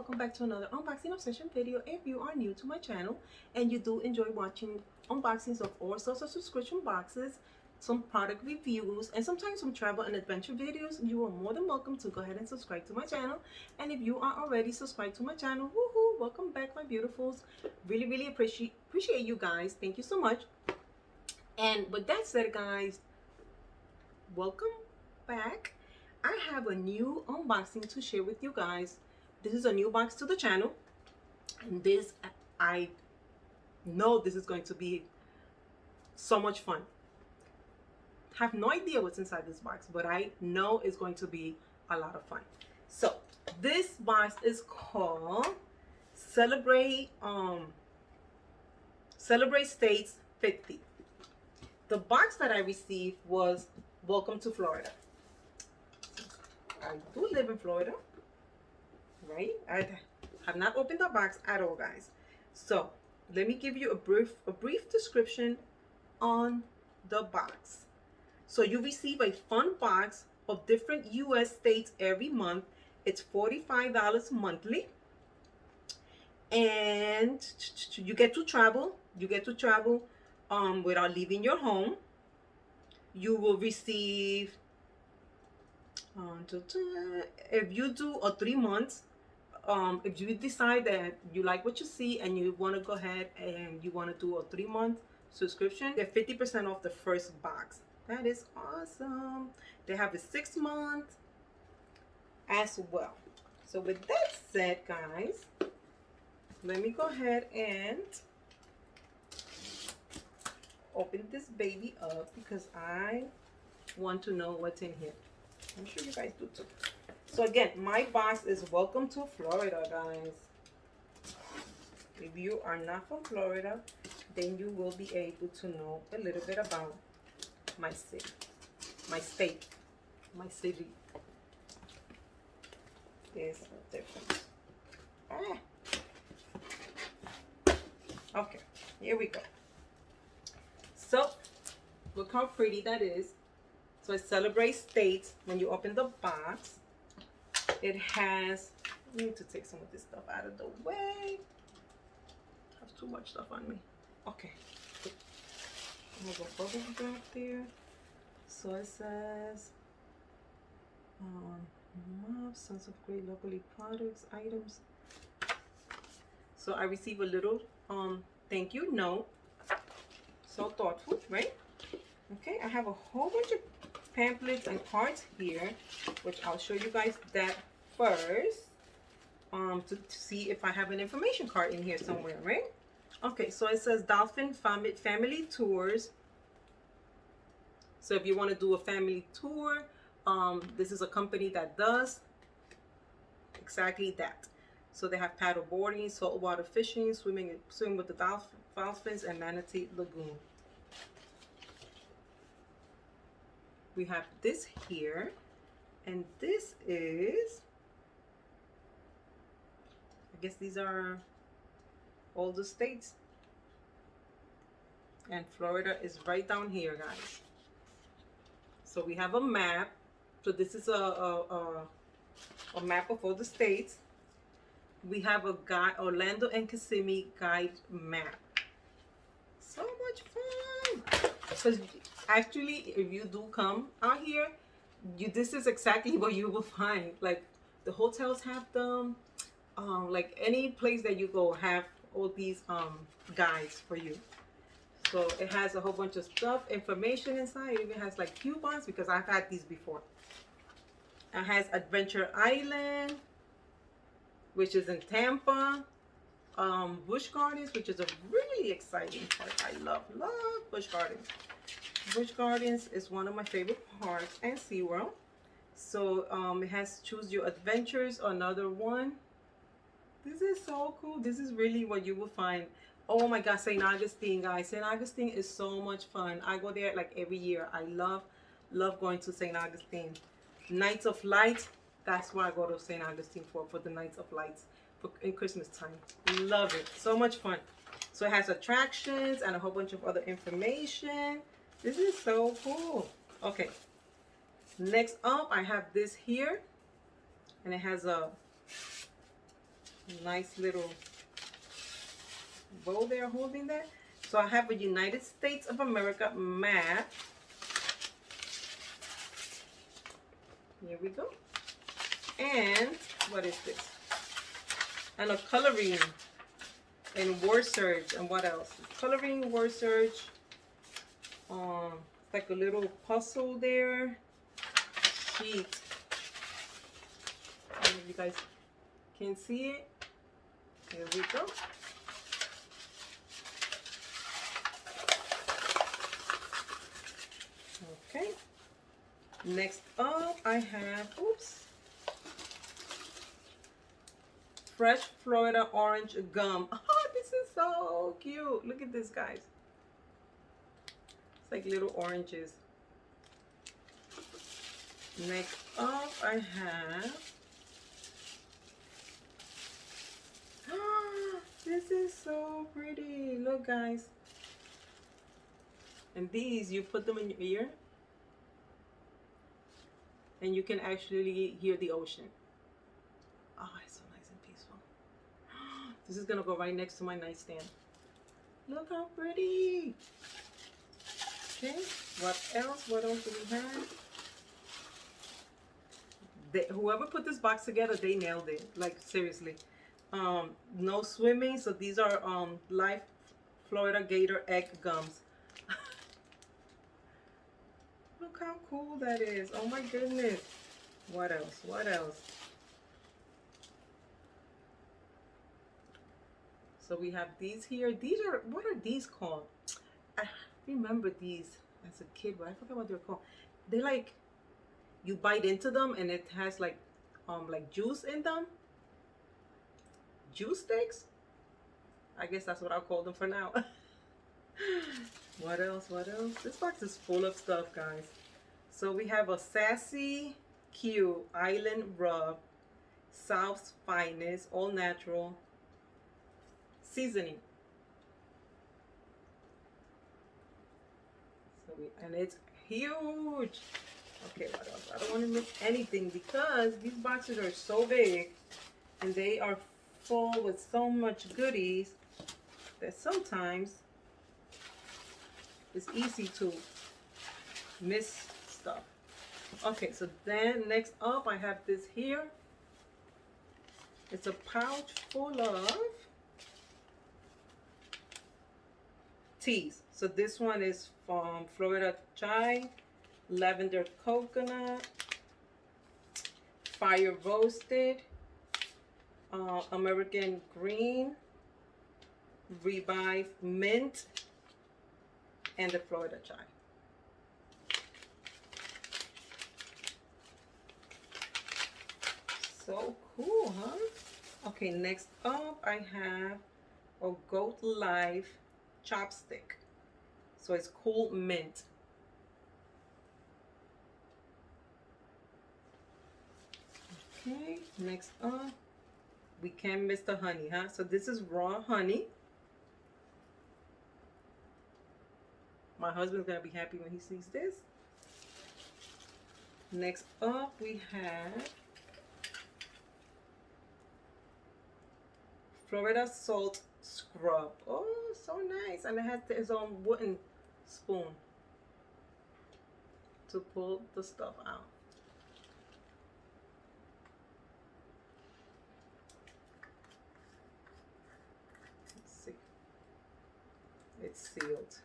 welcome back to another unboxing obsession video. If you are new to my channel and you do enjoy watching unboxings of all sorts of subscription boxes, some product reviews, and sometimes some travel and adventure videos, you are more than welcome to go ahead and subscribe to my channel. And if you are already subscribed to my channel, woohoo, welcome back, my beautifuls. Really appreciate you guys. Thank you so much. And with that said, guys, welcome back. I have a new unboxing to share with you guys. This is a new box to the channel, and this, I know this is going to be so much fun. I have no idea what's inside this box, but I know it's going to be a lot of fun. So this box is called Celebrate States 50. The box that I received was Welcome to Florida. I do live in Florida, right? I have not opened the box at all, guys. So let me give you a brief description on the box. So you receive a fun box of different U.S. states every month. It's $45 monthly, and you get to travel. You get to travel without leaving your home. You will receive. If you do a 3 months, if you decide that you like what you see and you want to go ahead and you want to do a 3-month subscription, get 50% off the first box. That is awesome. They have a 6-month as well. So with that said, guys, let me go ahead and open this baby up because I want to know what's in here. I'm sure you guys do too. So again, my box is Welcome to Florida, guys. If you are not from Florida, then you will be able to know a little bit about my city, my state, my city. There's a difference. Okay, here we go. So look how pretty that is. So it celebrates states. When you open the box, it has, I need to take some of this stuff out of the way. I have too much stuff on me. Okay. I have a bubble wrap there. So it says, sense of great locally products, items. So I receive a little thank you note. So thoughtful, right? Okay, I have a whole bunch of pamphlets and cards here, which I'll show you guys that first, to see if I have an information card in here somewhere, right? Okay, so it says Dolphin Family Tours. So if you want to do a family tour, this is a company that does exactly that. So they have paddle boarding, saltwater fishing, swimming with the dolphins, and Manatee Lagoon. We have this here, and this is, I guess these are all the states, and Florida is right down here, guys. So we have a map. So this is a map of all the states. We have a guide, Orlando and Kissimmee guide map. So much fun. So actually, if you do come out here, this is exactly what you will find. Like the hotels have them, like any place that you go have all these guides for you. So it has a whole bunch of stuff, information inside. It even has like coupons because I've had these before. It has Adventure Island, which is in Tampa. Busch Gardens, which is a really exciting part. I love Busch Gardens. Busch Gardens is one of my favorite parks, and SeaWorld. So it has Choose Your Adventures, another one. This is so cool. This is really what you will find. Oh my God, St. Augustine, guys. St. Augustine is so much fun. I go there like every year. I love going to St. Augustine. Nights of Light, that's what I go to St. Augustine for the Nights of Lights in Christmas time. Love it. So much fun. So it has attractions and a whole bunch of other information. This is so cool. Okay. Next up, I have this here. And it has a Nice little bow there holding that. So I have a United States of America map. Here we go. And what is this? And a coloring and word search. And what else? Coloring, word search. It's like a little puzzle there. Sheet. I don't know if you guys can see it. Here we go. Okay. Next up, I have, oops, fresh Florida orange gum. Oh, this is so cute. Look at this, guys. It's like little oranges. Next up, I have, this is so pretty. Look, guys. And these, you put them in your ear, and you can actually hear the ocean. Oh, it's so nice and peaceful. This is gonna go right next to my nightstand. Look how pretty. Okay, what else? What else do we have? Whoever put this box together, they nailed it. Like, seriously. No swimming, so these are live Florida Gator egg gums. Look how cool that is. Oh my goodness. What else? What else? So we have these here. These are, what are these called? I remember these as a kid, but I forgot what they're called. They like, you bite into them and it has like juice in them. Juice sticks? I guess that's what I'll call them for now. What else? What else? This box is full of stuff, guys. So we have a Sassy Q Island Rub, South's Finest, all natural seasoning. So and it's huge. Okay, what else? I don't want to miss anything because these boxes are so big and they are full with so much goodies that sometimes it's easy to miss stuff. Okay, so then next up I have this here. It's a pouch full of teas. So this one is from Florida Chai, Lavender Coconut, Fire Roasted, American Green, Revive Mint, and the Florida Chai. So cool, huh? Okay, next up I have a Goat Life chopstick. So it's cool mint. Okay, next up, we can't miss the honey, huh? So this is raw honey. My husband's gonna be happy when he sees this. Next up, we have Florida Salt Scrub. Oh, so nice. And it has its own wooden spoon to pull the stuff out. Let's see. It's sealed.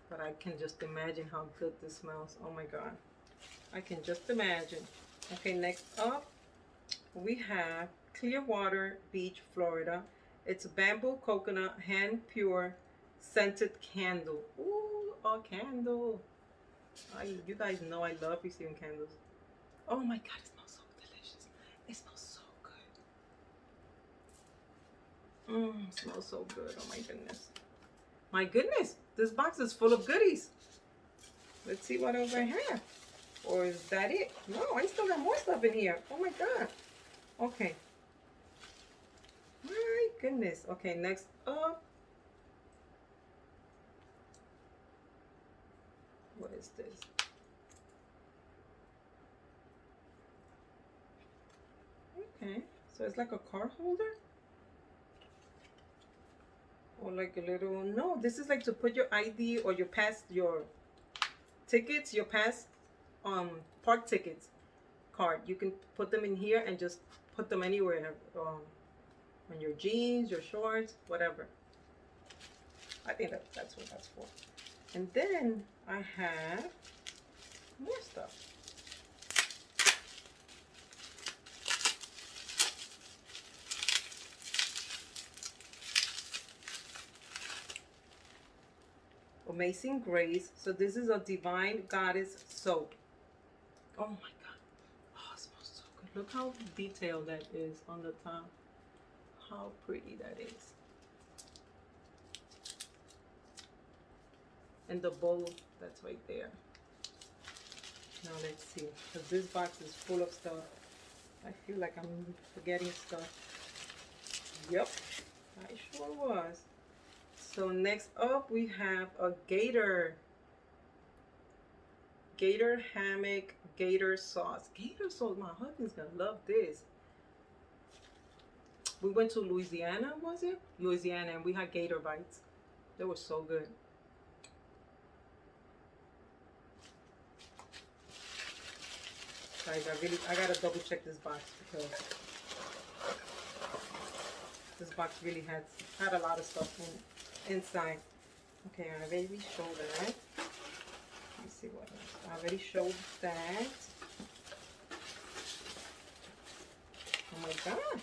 But I can just imagine how good this smells. Oh my God. I can just imagine. Okay, next up, we have Clearwater Beach, Florida. It's bamboo coconut hand pure scented candle. Ooh, a candle. You guys know I love receiving candles. Oh my God, it smells so delicious. It smells so good. It smells so good. Oh my goodness. My goodness, this box is full of goodies. Let's see what else I have. Or is that it? No, I still got more stuff in here. Oh my God. Okay. My goodness. Okay, next up. What is this? Okay, so it's like a card holder. like a little, no, this is like to put your ID or your pass, your tickets, your pass, park tickets card. You can put them in here and just put them anywhere, on your jeans, your shorts, whatever. I think that's what that's for. And then I have more stuff. Amazing Grace. So this is a Divine Goddess soap. Oh my god. Oh, it smells so good. Look how detailed that is on the top. How pretty that is. And the bowl that's right there. Now let's see. Because this box is full of stuff. I feel like I'm forgetting stuff. Yep. I sure was. So next up we have a gator. Gator hammock, gator sauce. Gator sauce, my husband's gonna love this. We went to Louisiana, was it? Louisiana, and we had gator bites. They were so good. Guys, I gotta double check this box because this box really had a lot of stuff inside. Okay, I already showed that. Let me see what else. I already showed that. Oh my god.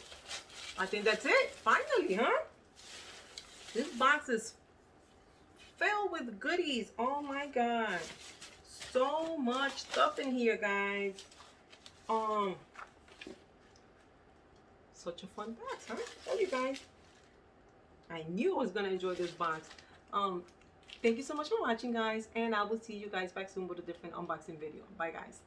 I think that's it. Finally, huh? This box is filled with goodies. Oh my god. So much stuff in here, guys. Such a fun box, huh? Tell you guys. I knew I was gonna enjoy this box. Thank you so much for watching, guys, and I will see you guys back soon with a different unboxing video. Bye, guys.